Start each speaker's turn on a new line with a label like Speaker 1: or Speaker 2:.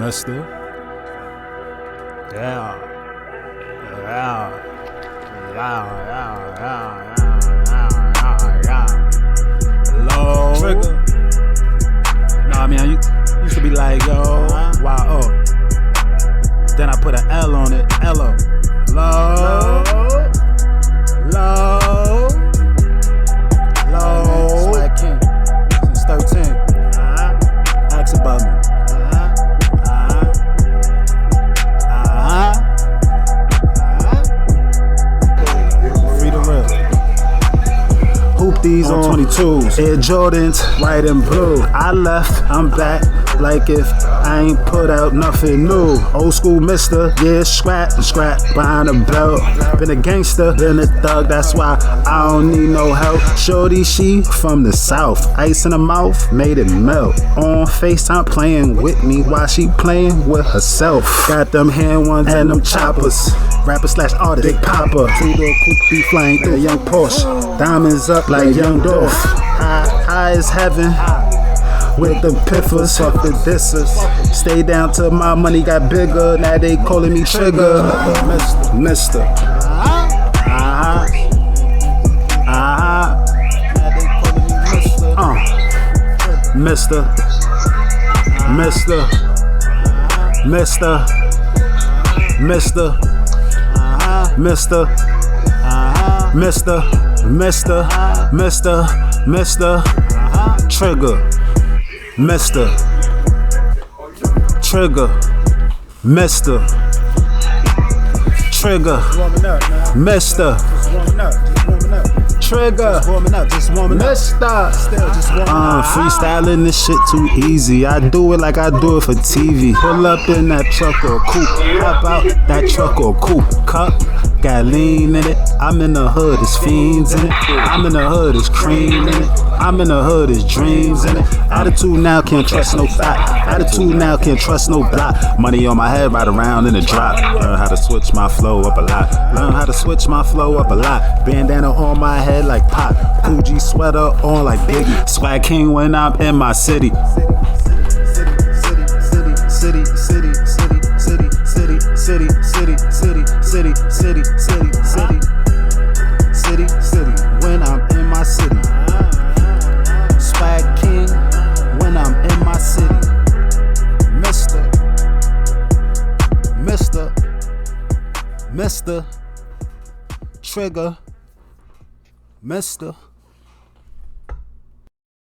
Speaker 1: Mister. Yeah. Yeah. Low. Trigger. Nah, I mean, I used to be like, yo, wow, oh. Then I put an L on it, L-O. Low. Low. Low. Swag King. Since 13. Ask about me. Free the real. Hoop these on 22s. Air Jordans, white and blue. I left, I'm back. Like if I ain't put out nothing new. Old school mister, yeah, scrap behind the belt. Been a gangster, been a thug, that's why I don't need no help. Shorty, she from the south. Ice in her mouth, made it melt. On FaceTime playing with me while she playing with herself. Got them hand ones and them choppers. Rapper slash artist, Big Papa. Two-door coupe be flying through a young Porsche. Diamonds up like young Dolph. High as heaven. With the piffers, fuck the dissers. Stay down till my money got bigger. Now they calling me Trigger. Mister. Mister. Mister. Mister. Mister. Mister. Mister. Mister. Mister. Mister. Trigger. Mister. Trigger. Mister. Trigger. Mister. Trigger. Mister. Freestyling this shit too easy. I do it like I do it for TV. Pull up in that truck or coupe. Hop out that truck or coupe. Cup. Got lean in it. I'm in the hood, there's fiends in it. I'm in the hood, there's cream in it. I'm in the hood, there's dreams in it. Attitude now, can't trust no thought. Attitude now, can't trust no block. Money on my head, right around in the drop. Learn how to switch my flow up a lot. Learn how to switch my flow up a lot. Bandana on my head like Pop. Fuji sweater on like Biggie. Swag King when I'm in my city. City, city, city, city, city, city, city, city, city, city, city, city, city, city, when I'm in my city. Swag King when I'm in my city. Mister, Mister, Mister, Trigger, Mister.